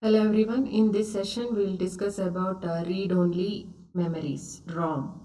Hello everyone, in this session we will discuss about read-only memories, ROM.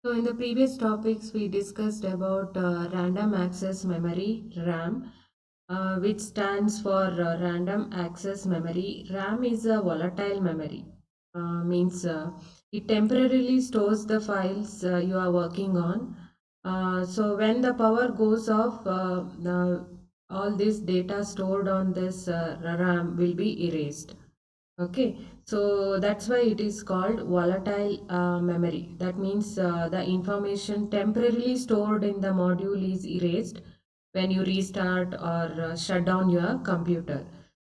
So in the previous topics we discussed about random access memory, RAM, which stands for random access memory. RAM is a volatile memory, means it temporarily stores the files you are working on. So when the power goes off, all this data stored on this RAM will be erased. Okay, so that's why it is called volatile memory. That means the information temporarily stored in the module is erased when you restart or shut down your computer.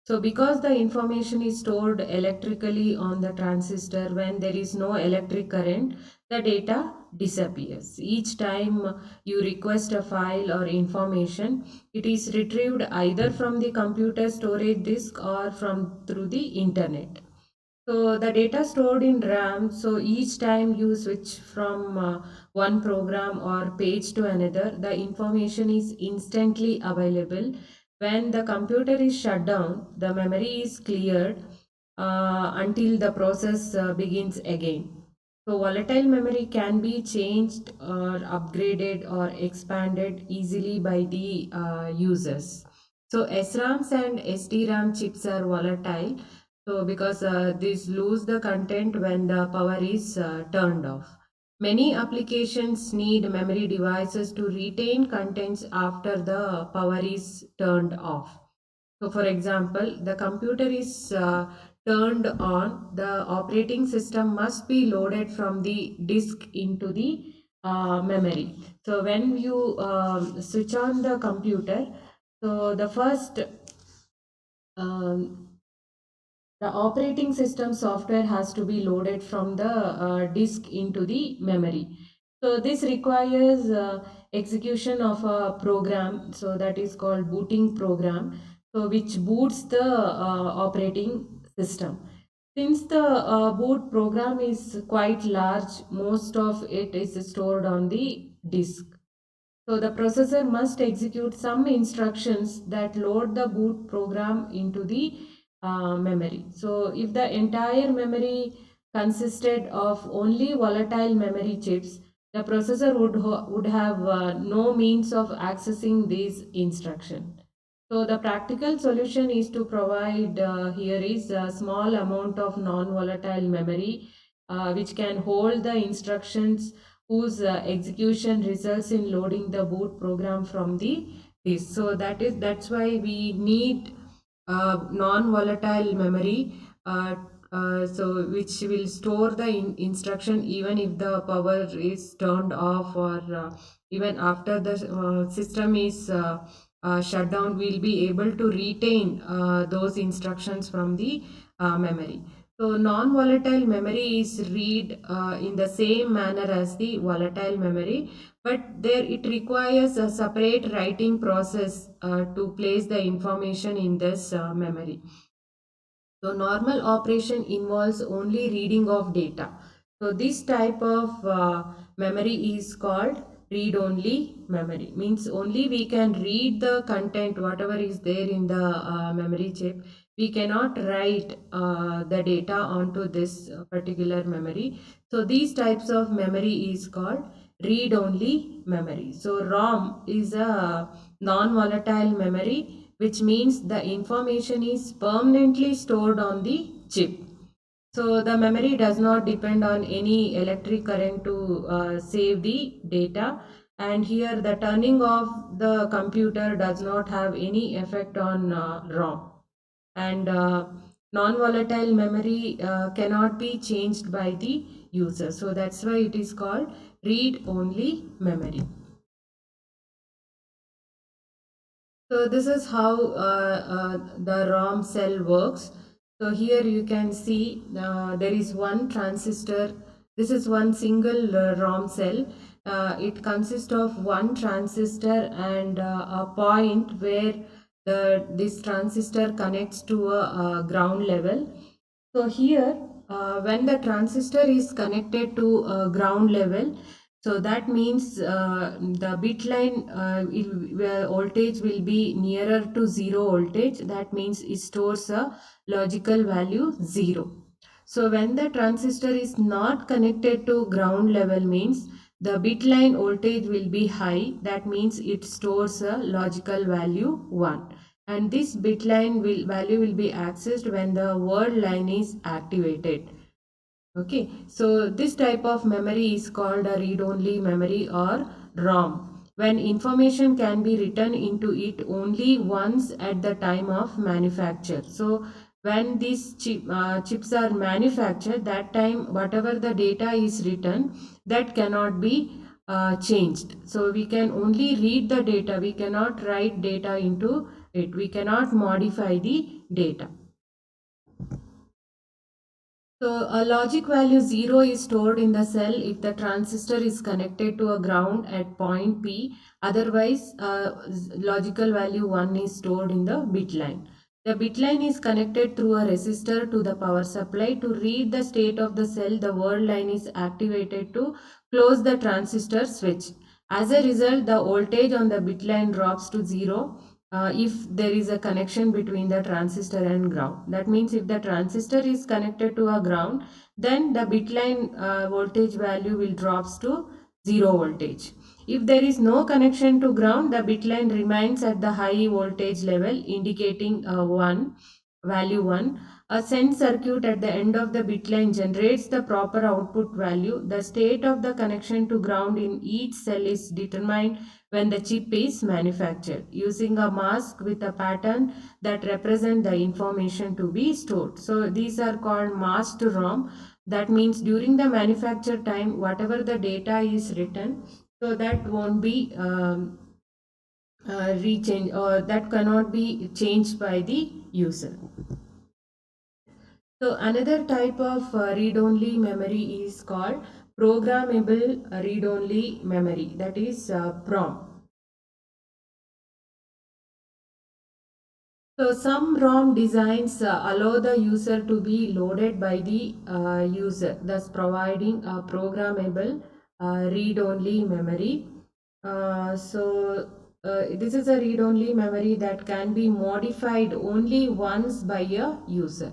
So because the information is stored electrically on the transistor, when there is no electric current, the data disappears. Each time you request a file or information, it is retrieved either from the computer storage disk or from through the internet. So the data stored in RAM, so each time you switch from one program or page to another, the information is instantly available. When the computer is shut down, the memory is cleared until the process begins again. So volatile memory can be changed or upgraded or expanded easily by the users. So SRAMs and SDRAM chips are volatile. So because these lose the content when the power is turned off. Many applications need memory devices to retain contents after the power is turned off. So for example, the computer is turned on, the operating system must be loaded from the disk into the memory. So when you switch on the computer, so the first um, the operating system software has to be loaded from the disk into the memory. So this requires execution of a program, so that is called booting program, so which boots the operating system. Since the boot program is quite large, most of it is stored on the disk. So the processor must execute some instructions that load the boot program into the memory. So if the entire memory consisted of only volatile memory chips, the processor would have no means of accessing these instructions. So the practical solution is to provide here is a small amount of non-volatile memory which can hold the instructions whose execution results in loading the boot program from the disk. So that's why we need non-volatile memory, so which will store the instruction even if the power is turned off, or even after the system is shut down, we'll be able to retain those instructions from the memory. So non-volatile memory is read in the same manner as the volatile memory, but there it requires a separate writing process to place the information in this memory. So normal operation involves only reading of data. So this type of memory is called read-only memory. Means only we can read the content, whatever is there in the memory chip. We cannot write the data onto this particular memory. So these types of memory is called read-only memory. So ROM is a non-volatile memory, which means the information is permanently stored on the chip. So the memory does not depend on any electric current to save the data, and here the turning off the computer does not have any effect on ROM. And non-volatile memory cannot be changed by the user. So that's why it is called read-only memory. So this is how the ROM cell works. So here you can see there is one transistor. This is one single ROM cell. It consists of one transistor and a point where this transistor connects to a ground level. So here when the transistor is connected to ground level, So that means the bit line where voltage will be nearer to zero voltage. That means it stores a logical value 0. So when the transistor is not connected to ground level means the bit line voltage will be high. That means it stores a logical value 1. And this bit line value will be accessed when the word line is activated. Okay, so this type of memory is called a read-only memory or ROM. When information can be written into it only once at the time of manufacture. So when these chips are manufactured, that time whatever the data is written, that cannot be changed. So we can only read the data. We cannot write data into it. We cannot modify the data. So a logic value 0 is stored in the cell if the transistor is connected to a ground at point P. Otherwise, logical value 1 is stored in the bit line. The bit line is connected through a resistor to the power supply. To read the state of the cell, the word line is activated to close the transistor switch. As a result, the voltage on the bit line drops to 0 if there is a connection between the transistor and ground. That means if the transistor is connected to a ground, then the bit line voltage value will drops to 0 voltage. If there is no connection to ground, the bit line remains at the high voltage level, indicating 1 value 1. A sense circuit at the end of the bit line generates the proper output value. The state of the connection to ground in each cell is determined when the chip is manufactured using a mask with a pattern that represent the information to be stored. So these are called masked ROM. That means during the manufacture time, whatever the data is written, so that won't be rechange, or that cannot be changed by the user. So another type of read-only memory is called programmable read-only memory, that is PROM. So some ROM designs allow the user to be loaded by the user, thus providing a programmable read-only memory. This is a read-only memory that can be modified only once by a user.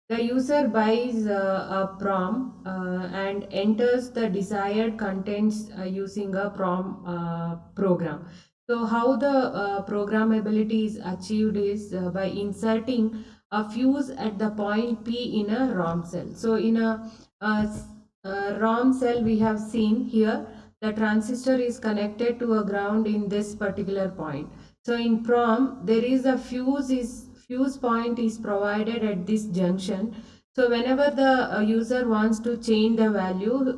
The user buys a PROM and enters the desired contents using a PROM program. So how the programmability is achieved is by inserting a fuse at the point P in a ROM cell. So in a ROM cell we have seen here the transistor is connected to a ground in this particular point. So in PROM there is a fuse point is provided at this junction. So whenever the user wants to change the value,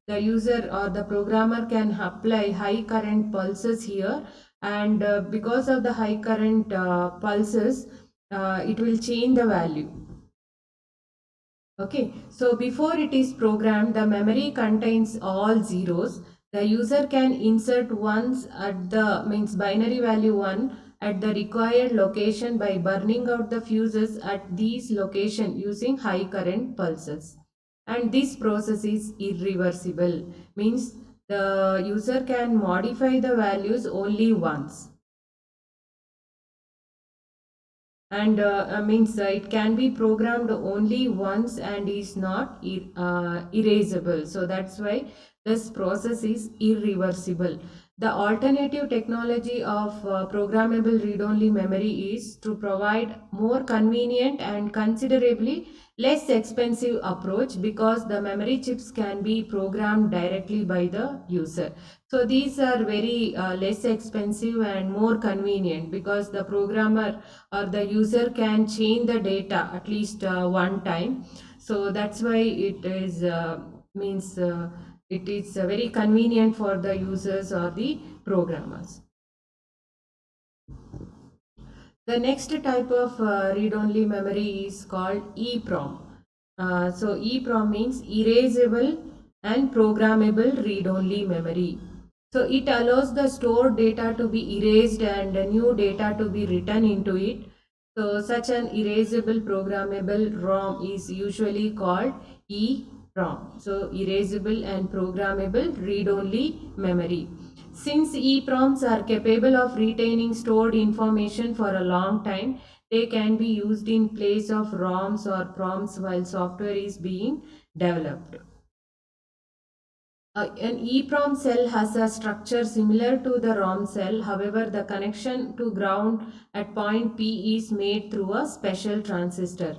the user or the programmer can apply high current pulses here, and because of the high current pulses, it will change the value. Okay, so before it is programmed, the memory contains all zeros. The user can insert ones at the means binary value 1 at the required location by burning out the fuses at these location using high current pulses. And this process is irreversible, means the user can modify the values only once. And means it can be programmed only once and is not erasable. So that's why this process is irreversible. The alternative technology of programmable read-only memory is to provide more convenient and considerably less expensive approach, because the memory chips can be programmed directly by the user. So these are very less expensive and more convenient, because the programmer or the user can change the data at least one time. So that's why it is means it is very convenient for the users or the programmers. The next type of read-only memory is called EEPROM. So EEPROM means erasable and programmable read-only memory. So it allows the stored data to be erased and new data to be written into it. So such an erasable programmable ROM is usually called EEPROM. EEPROM. So erasable and programmable read-only memory. Since EEPROMs are capable of retaining stored information for a long time, they can be used in place of ROMs or PROMs while software is being developed. An EEPROM cell has a structure similar to the ROM cell. However, the connection to ground at point P is made through a special transistor.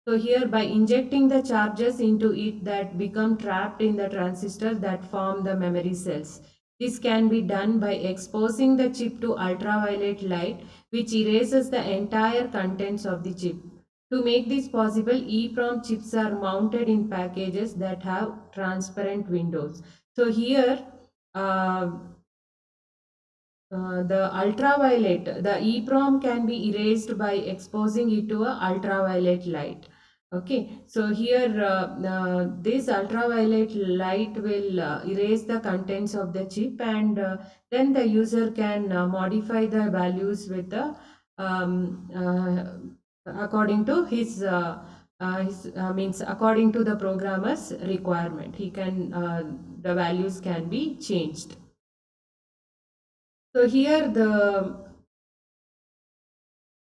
So here, by injecting the charges into it that become trapped in the transistor that form the memory cells. This can be done by exposing the chip to ultraviolet light, which erases the entire contents of the chip. To make this possible, EEPROM chips are mounted in packages that have transparent windows. So here, uh, the EEPROM can be erased by exposing it to a ultraviolet light. Okay, so here this ultraviolet light will erase the contents of the chip, and then the user can modify the values with the according to his means according to the programmer's requirement. He can the values can be changed. So here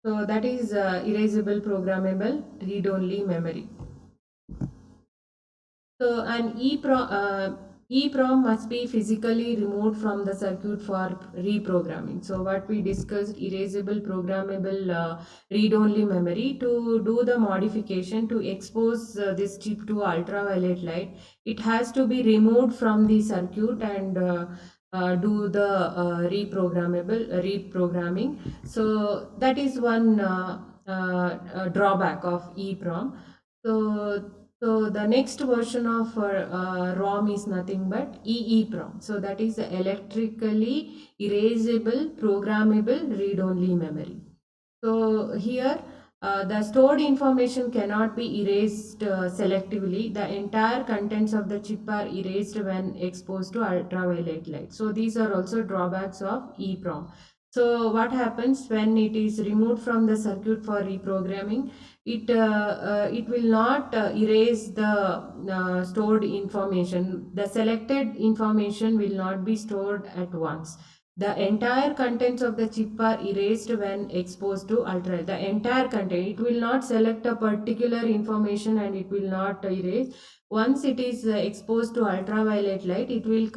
so that is erasable programmable read-only memory. So an EEPROM must be physically removed from the circuit for reprogramming. So what we discussed, erasable programmable read-only memory. To do the modification to expose this chip to ultraviolet light, it has to be removed from the circuit and do the reprogramming. So that is one drawback of EEPROM. So the next version of ROM is nothing but EEPROM. So that is the electrically erasable programmable read-only memory. So here the stored information cannot be erased selectively. The entire contents of the chip are erased when exposed to ultraviolet light. So these are also drawbacks of EEPROM. So what happens when it is removed from the circuit for reprogramming? It will not erase the stored information. The selected information will not be stored at once. The entire contents of the chip are erased when exposed to ultraviolet. The entire content, it will not select a particular information and it will not erase. Once it is exposed to ultraviolet light, it will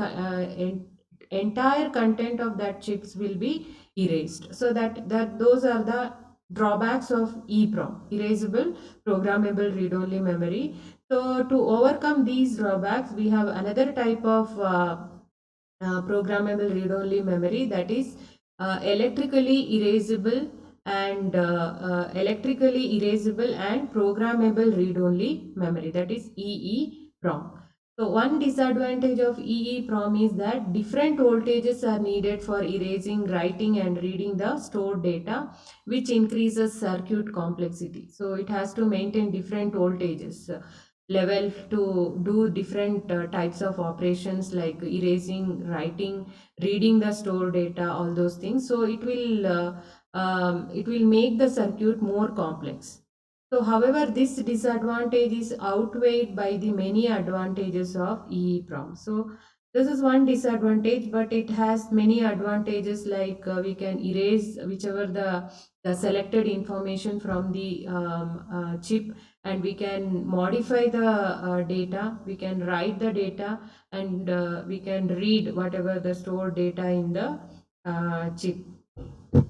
entire content of that chips will be erased. So that those are the drawbacks of EEPROM, erasable programmable read-only memory. So to overcome these drawbacks, we have another type of programmable read-only memory, that is electrically erasable and programmable read-only memory, that is EEPROM. So one disadvantage of EEPROM is that different voltages are needed for erasing, writing and reading the stored data, which increases circuit complexity. So it has to maintain different voltages level to do different types of operations like erasing, writing, reading the stored data, all those things. So it will make the circuit more complex. So however, this disadvantage is outweighed by the many advantages of EEPROM. So this is one disadvantage, but it has many advantages, like we can erase whichever the selected information from the chip, and we can modify the data, we can write the data, and we can read whatever the stored data in the chip.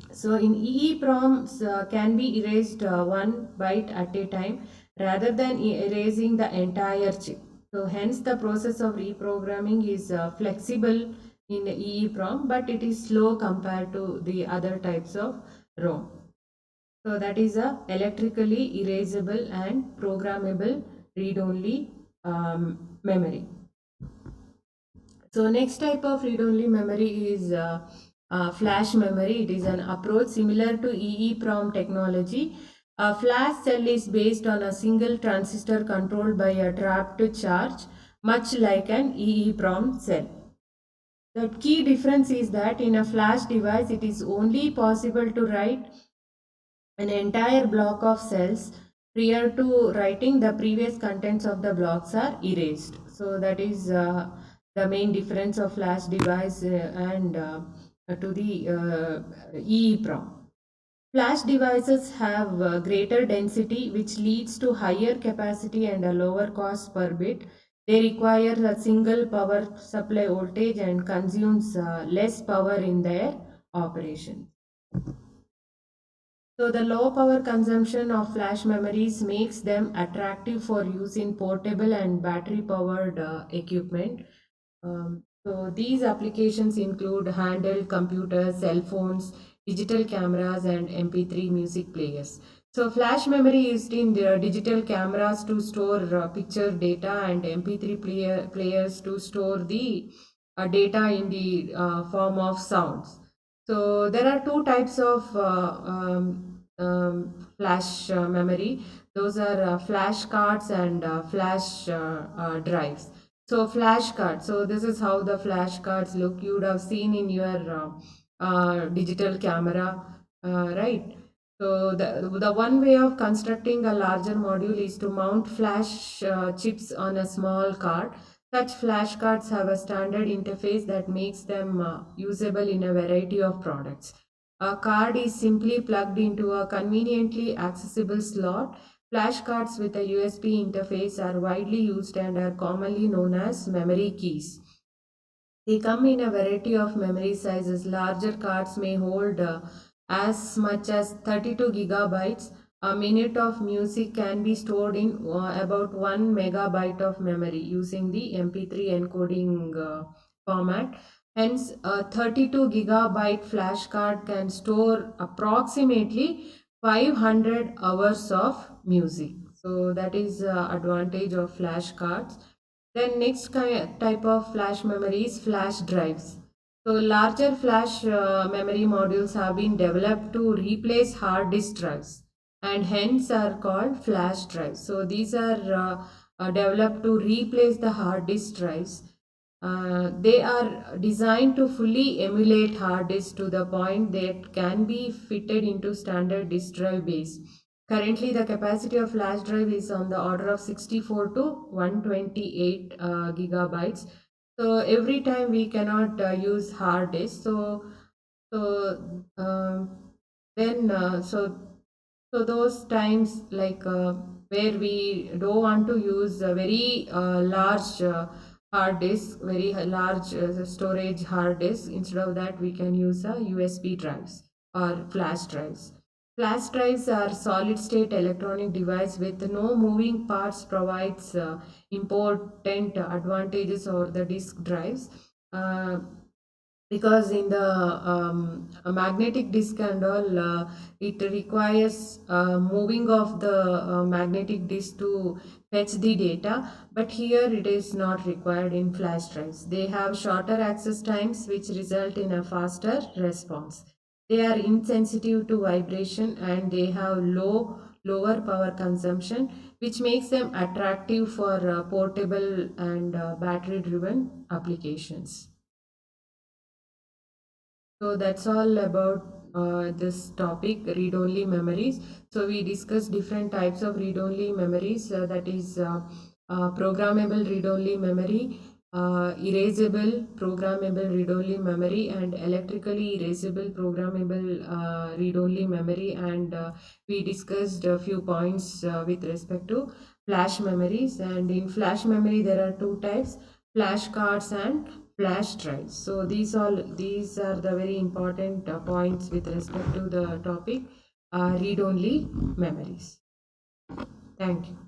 So in EEPROMs can be erased one byte at a time rather than erasing the entire chip. So hence the process of reprogramming is flexible in EEPROM, but it is slow compared to the other types of ROM. So that is a electrically erasable and programmable read-only memory. So next type of read-only memory is flash memory. It is an approach similar to EEPROM technology. A flash cell is based on a single transistor controlled by a trapped charge, much like an EEPROM cell. The key difference is that in a flash device, it is only possible to write an entire block of cells Prior to writing, the previous contents of the blocks are erased. So that is the main difference of flash device and to the EEPROM. Flash devices have greater density, which leads to higher capacity and a lower cost per bit. They require a single power supply voltage and consumes less power in their operation. So the low power consumption of flash memories makes them attractive for use in portable and battery powered equipment. So these applications include handheld computers, cell phones, digital cameras, and MP3 music players. So flash memory is in the digital cameras to store picture data and MP3 players to store the data in the form of sounds. So there are two types of flash memory. Those are flash cards and flash drives. So flash cards. So this is how the flash cards look. You would have seen in your digital camera, right? So the one way of constructing a larger module is to mount flash chips on a small card. Such flashcards have a standard interface that makes them usable in a variety of products. A card is simply plugged into a conveniently accessible slot. Flashcards with a USB interface are widely used and are commonly known as memory keys. They come in a variety of memory sizes. Larger cards may hold as much as 32 gigabytes. A minute of music can be stored in about 1 megabyte of memory using the MP3 encoding format. Hence, a 32 gigabyte flash card can store approximately 500 hours of music. So that is advantage of flash cards. Then next type of flash memory is flash drives. So larger flash memory modules have been developed to replace hard disk drives and hence are called flash drives. So these are developed to replace the hard disk drives. They are designed to fully emulate hard disks to the point that can be fitted into standard disk drive base. Currently, the capacity of flash drive is on the order of 64 to 128 gigabytes. So every time we cannot use hard disk. So then so those times like where we don't want to use a very large hard disk, very large storage hard disk. Instead of that, we can use USB drives or flash drives. Flash drives are solid-state electronic device with no moving parts provides important advantages over the disk drives. Uh, because in the magnetic disk and all it requires moving of the magnetic disk to fetch the data, but here it is not required in flash drives. They have shorter access times which result in a faster response. They are insensitive to vibration and they have lower power consumption, which makes them attractive for portable and battery driven applications. So that's all about this topic, read-only memories. So we discussed different types of read-only memories, that is programmable read-only memory, erasable programmable read-only memory, and electrically erasable programmable read-only memory. And we discussed a few points with respect to flash memories. And in flash memory, there are two types: flash cards and flash drives. So these are the very important points with respect to the topic read only memories. Thank you.